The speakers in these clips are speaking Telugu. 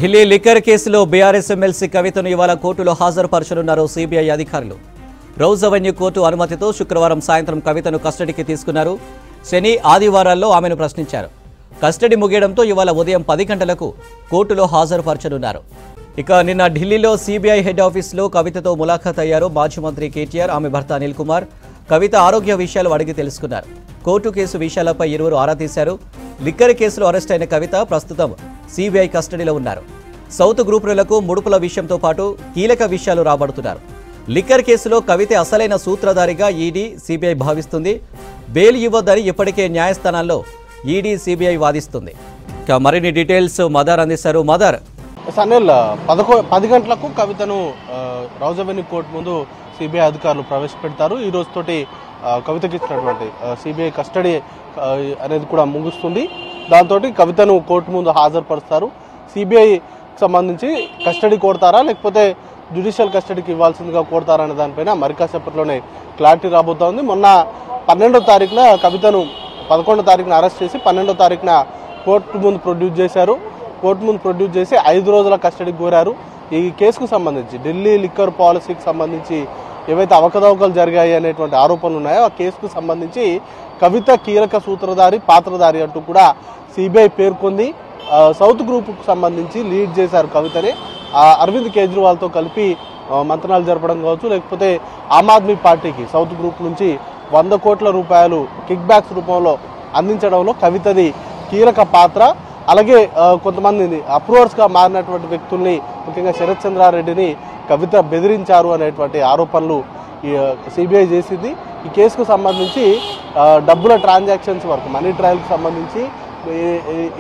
ఢిల్లీ లిక్కర్ కేసులో బీఆర్ఎస్ ఎమ్మెల్సీ కవితను ఇవాళ కోర్టులో హాజరుపరచనున్నారు సిబిఐ అధికారులు. రౌజ్ అవెన్యూ కోర్టు అనుమతితో శుక్రవారం సాయంత్రం కవితను కస్టడీకి తీసుకున్నారు. శని, ఆదివారాల్లో ఆమెను ప్రశ్నించారు. కస్టడీ ముగియడంతో ఇవాళ ఉదయం 10 గంటలకు కోర్టులో హాజరుపరచనున్నారు. ఇక నిన్న ఢిల్లీలో సిబిఐ హెడ్ ఆఫీసులో కవితతో ములాఖాత్ అయ్యారు మాజీ మంత్రి కేటీఆర్, ఆమె భర్త అనిల్ కుమార్. కవిత ఆరోగ్య విషయాలు అడిగి తెలుసుకున్నారు. కోర్టు కేసు విషయాలపై ఇరువురు ఆరా తీశారు. లిక్కర్ కేసులో అరెస్ట్ అయిన కవిత ప్రస్తుతం సిబిఐ కస్టడీలో ఉన్నారు. సౌత్ గ్రూపులకు ముడుపుల విషయంతో పాటు కీలక విషయాలు రాబడుతున్నారు. లిక్కర్ కేసులో కవిత అసలైన సూత్రధారిగా ఈడీ, సిబిఐ భావిస్తుంది. బెయిల్ ఇవ్వొద్దని ఇప్పటికే న్యాయస్థానాల్లో ఈడీ, సిబిఐ వాదిస్తుంది. ఇక మరిన్ని డీటెయిల్స్ మదర్ అందిస్తారు. మదర్, సన్నెల్ 10 గంటలకు కవితను రౌజ్ అవెన్యూ కోర్టు ముందు సిబిఐ అధికారులు ప్రవేశపెడతారు. ఈ రోజుతోటి కవితకి ఇచ్చినటువంటి సిబిఐ కస్టడీ అనేది కూడా ముగుస్తుంది. దాంతో కవితను కోర్టు ముందు హాజరుపరుస్తారు. సిబిఐ సంబంధించి కస్టడీ కోరతారా లేకపోతే జ్యుడిషియల్ కస్టడీకి ఇవ్వాల్సిందిగా కోరతారా అనే దానిపైన మరి కాసేపట్లోనే క్లారిటీ రాబోతోంది. మొన్న 12వ తారీఖున కవితను 11వ తారీఖున అరెస్ట్ చేసి 12వ తారీఖున కోర్టు ముందు ప్రొడ్యూస్ చేశారు. కోర్టు ముందు ప్రొడ్యూస్ చేసి 5 రోజుల కస్టడీకి కోరారు. ఈ కేసుకు సంబంధించి ఢిల్లీ లిక్కర్ పాలసీకి సంబంధించి ఏవైతే అవకతవకలు జరిగాయి అనేటువంటి ఆరోపణలు ఉన్నాయో ఆ కేసుకు సంబంధించి కవిత కీలక సూత్రధారి, పాత్రధారి అంటూ కూడా సిబిఐ పేర్కొంది. సౌత్ గ్రూపుకు సంబంధించి లీడ్ చేశారు కవితని. అరవింద్ కేజ్రీవాల్తో కలిపి మంతనాలు జరపడం కావచ్చు, లేకపోతే ఆమ్ ఆద్మీ పార్టీకి సౌత్ గ్రూప్ నుంచి 100 కోట్ల రూపాయలు కిక్ బ్యాక్స్ రూపంలో అందించడంలో కవితది కీలక పాత్ర. అలాగే కొంతమంది అప్రూవర్స్గా మారినటువంటి వ్యక్తుల్ని, ముఖ్యంగా శరత్ చంద్రారెడ్డిని కవిత బెదిరించారు అనేటువంటి ఆరోపణలు సిబిఐ చేసింది. ఈ కేసుకు సంబంధించి డబ్బుల ట్రాన్సాక్షన్స్ వరకు, మనీ ట్రయల్కి సంబంధించి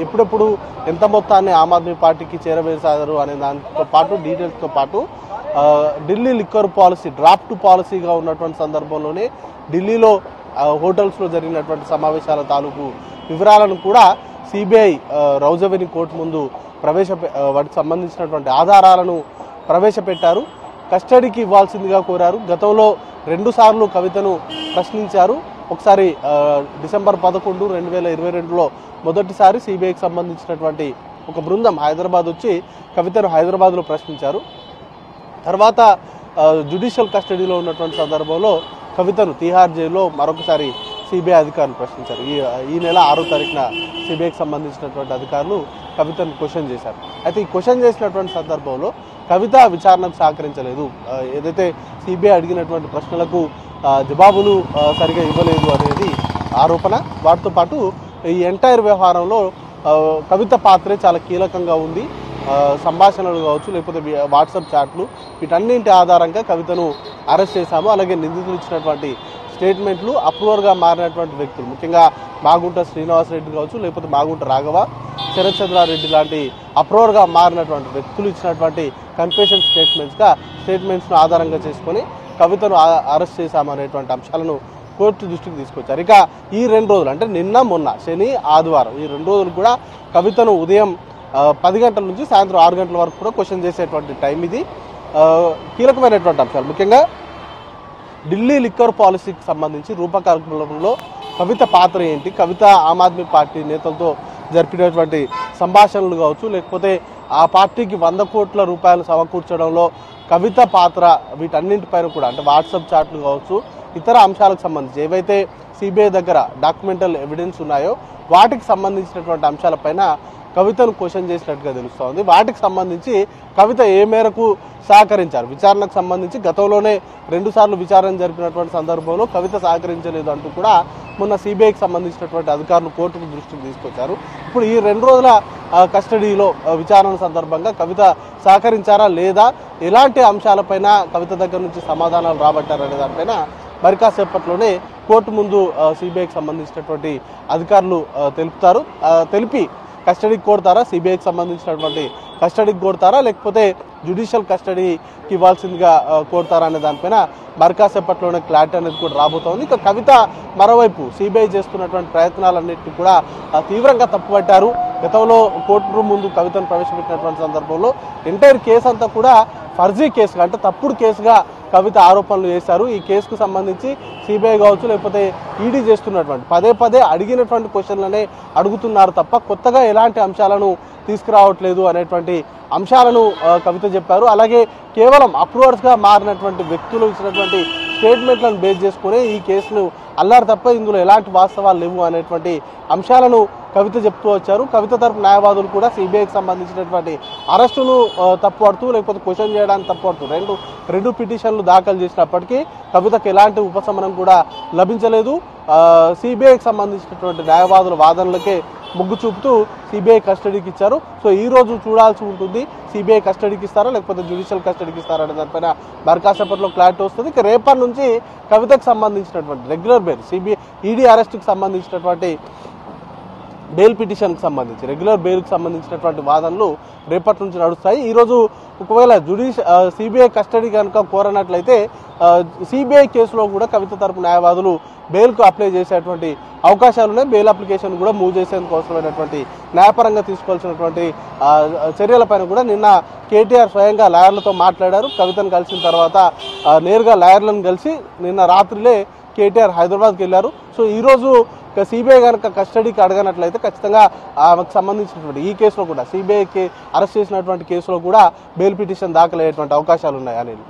ఎప్పుడెప్పుడు ఎంత మొత్తాన్ని ఆమ్ ఆద్మీ పార్టీకి చేరవేశారు అనే దానితో పాటు డీటెయిల్స్తో పాటు ఢిల్లీ లిక్కర్ పాలసీ డ్రాఫ్ట్ పాలసీగా ఉన్నటువంటి సందర్భంలోనే ఢిల్లీలో హోటల్స్లో జరిగినటువంటి సమావేశాల తాలూకు వివరాలను కూడా సిబిఐ రౌజ్ అవెన్యూ కోర్టు ముందు వాటికి సంబంధించినటువంటి ఆధారాలను ప్రవేశపెట్టారు. కస్టడీకి ఇవ్వాల్సిందిగా కోరారు. గతంలో 2 సార్లు కవితను ప్రశ్నించారు. ఒకసారి డిసెంబర్ 11, 2022లో మొదటిసారి సిబిఐకి సంబంధించినటువంటి ఒక బృందం హైదరాబాద్ వచ్చి కవితను హైదరాబాద్లో ప్రశ్నించారు. తర్వాత జ్యుడిషియల్ కస్టడీలో ఉన్నటువంటి సందర్భంలో కవితను తిహార్ జైల్లో మరొకసారి సిబిఐ అధికారులు ప్రశ్నించారు. ఈ నెల 6వ తారీఖున సిబిఐకి సంబంధించినటువంటి అధికారులు కవితను క్వశ్చన్ చేశారు. అయితే ఈ క్వశ్చన్ చేసినటువంటి సందర్భంలో కవిత విచారణకు సహకరించలేదు. ఏదైతే సిబిఐ అడిగినటువంటి ప్రశ్నలకు జవాబులు సరిగా ఇవ్వలేదు అనేది ఆరోపణ. వాటితో పాటు ఈ ఎంటైర్ వ్యవహారంలో కవిత పాత్రే చాలా కీలకంగా ఉంది. సంభాషణలు కావచ్చు, లేకపోతే వాట్సాప్ చాట్లు, వీటన్నింటి ఆధారంగా కవితను అరెస్ట్ చేశాము. అలాగే నిందితులు ఇచ్చినటువంటి స్టేట్మెంట్లు, అప్రూవర్గా మారినటువంటి వ్యక్తులు, ముఖ్యంగా మాగుంట శ్రీనివాసరెడ్డి కావచ్చు, లేకపోతే మాగుంట రాఘవ, శరత్ చంద్రారెడ్డి లాంటి అప్రూవర్గా మారినటువంటి వ్యక్తులు ఇచ్చినటువంటి కన్ఫెషన్ స్టేట్మెంట్స్ను ఆధారంగా చేసుకొని కవితను అరెస్ట్ చేశామనేటువంటి అంశాలను కోర్టు దృష్టికి తీసుకొచ్చారు. ఇక ఈ 2 రోజులు అంటే నిన్న, మొన్న, శని, ఆదివారం ఈ 2 రోజులు కూడా కవితను ఉదయం 10 గంటల నుంచి సాయంత్రం 6 గంటల వరకు కూడా క్వశ్చన్ చేసేటువంటి టైం ఇది. కీలకమైనటువంటి అంశాలు, ముఖ్యంగా ఢిల్లీ లిక్కర్ పాలసీకి సంబంధించి రూపకల్పనలో కవిత పాత్ర ఏంటి, కవిత ఆమ్ ఆద్మీ పార్టీ నేతలతో జరిపినటువంటి సంభాషణలు కావచ్చు, లేకపోతే ఆ పార్టీకి 100 కోట్ల రూపాయలు సమకూర్చడంలో కవిత పాత్ర, వీటన్నింటిపైన కూడా అంటే వాట్సాప్ చాట్లు కావచ్చు, ఇతర అంశాలకు సంబంధించి ఏవైతే సిబిఐ దగ్గర డాక్యుమెంటల్ ఎవిడెన్స్ ఉన్నాయో వాటికి సంబంధించినటువంటి అంశాలపైన కవితను క్వశ్చన్ చేసినట్టుగా తెలుస్తోంది. వాటికి సంబంధించి కవిత ఏ మేరకు సహకరించారు, విచారణకు సంబంధించి గతంలోనే 2 సార్లు విచారణ జరిపినటువంటి సందర్భంలో కవిత సహకరించలేదు అంటూ కూడా మొన్న సిబిఐకి సంబంధించినటువంటి అధికారులు కోర్టుకు దృష్టికి తీసుకొచ్చారు. ఇప్పుడు ఈ 2 రోజుల కస్టడీలో విచారణ సందర్భంగా కవిత సహకరించారా లేదా, ఎలాంటి అంశాలపైన కవిత దగ్గర నుంచి సమాధానాలు రాబట్టారనే దానిపైన మరి కాసేపట్లోనే కోర్టు ముందు సిబిఐకి సంబంధించినటువంటి అధికారులు తెలిపి కస్టడీకి కోరుతారా, సిబిఐకి సంబంధించినటువంటి కస్టడీకి కోరుతారా, లేకపోతే జ్యుడిషియల్ కస్టడీకి ఇవ్వాల్సిందిగా కోరుతారా అనే దానిపైన మరి కాసేపట్లోనే క్లారిటీ అనేది కూడా రాబోతోంది. ఇక కవిత మరోవైపు సిబిఐ చేస్తున్నటువంటి ప్రయత్నాలన్నింటినీ కూడా తీవ్రంగా తప్పుపట్టారు. గతంలో కోర్టు ముందు కవితను ప్రవేశపెట్టినటువంటి సందర్భంలో ఎంటైర్ కేసు అంతా కూడా ఫర్జీ కేసుగా, అంటే తప్పుడు కేసుగా కవిత ఆరోపణలు చేశారు. ఈ కేసుకు సంబంధించి సిబిఐ కావచ్చు లేకపోతే ఈడీ చేస్తున్నటువంటి పదే అడిగినటువంటి క్వశ్చన్లనే అడుగుతున్నారు తప్ప కొత్తగా ఎలాంటి అంశాలను తీసుకురావట్లేదు అనేటువంటి అంశాలను కవిత చెప్పారు. అలాగే కేవలం అప్రూవర్స్గా మారినటువంటి వ్యక్తులు ఇచ్చినటువంటి స్టేట్మెంట్లను బేస్ చేసుకుని ఈ కేసును అల్లారు తప్ప ఇందులో ఎలాంటి వాస్తవాలు లేవు అనేటువంటి అంశాలను కవిత చెప్తూ వచ్చారు. కవిత తరపు న్యాయవాదులు కూడా సిబిఐకి సంబంధించినటువంటి అరెస్టును తప్పుపడుతూ లేకపోతే క్వశ్చన్ చేయడానికి తప్పుపడుతూ రెండు పిటిషన్లు దాఖలు చేసినప్పటికీ కవితకు ఎలాంటి ఉపశమనం కూడా లభించలేదు. సిబిఐకి సంబంధించినటువంటి న్యాయవాదుల వాదనలకే మొగ్గు చూపుతూ సిబిఐ కస్టడీకి ఇచ్చారు. సో ఈ రోజు చూడాల్సి ఉంటుంది, సిబిఐ కస్టడీకి ఇస్తారా లేకపోతే జ్యుడిషియల్ కస్టడీకి ఇస్తారా అనే దానిపైన మరి కాసేపట్లో క్లారిటీ వస్తుంది. ఇక రేపటి నుంచి కవితకు సంబంధించినటువంటి రెగ్యులర్ బెయిల్ ఈడీ అరెస్ట్కి సంబంధించినటువంటి బెయిల్ పిటిషన్కి సంబంధించి రెగ్యులర్ బెయిల్కి సంబంధించినటువంటి వాదనలు రేపటి నుంచి నడుస్తాయి. ఈరోజు ఒకవేళ సిబిఐ కస్టడీ కనుక కోరనట్లయితే సిబిఐ కేసులో కూడా కవిత తరపు న్యాయవాదులు బెయిల్కు అప్లై చేసేటువంటి అవకాశాలు ఉన్నాయి. బెయిల్ అప్లికేషన్ కూడా మూవ్ చేసేందుకు అవసరమైనటువంటి న్యాయపరంగా తీసుకోవాల్సినటువంటి చర్యలపైన కూడా నిన్న కేటీఆర్ స్వయంగా లాయర్లతో మాట్లాడారు. కవితను కలిసిన తర్వాత నేరుగా లాయర్లను కలిసి నిన్న రాత్రిలే కేటీఆర్ హైదరాబాద్కి వెళ్ళారు. సో ఈరోజు సిబిఐ కనుక కస్టడీకి అడగనట్లయితే ఖచ్చితంగా ఆమెకు సంబంధించినటువంటి ఈ కేసులో కూడా సిబిఐకి అరెస్ట్ చేసినటువంటి కేసులో కూడా బెయిల్ పిటిషన్ దాఖలయ్యేటువంటి అవకాశాలు ఉన్నాయి అనేది.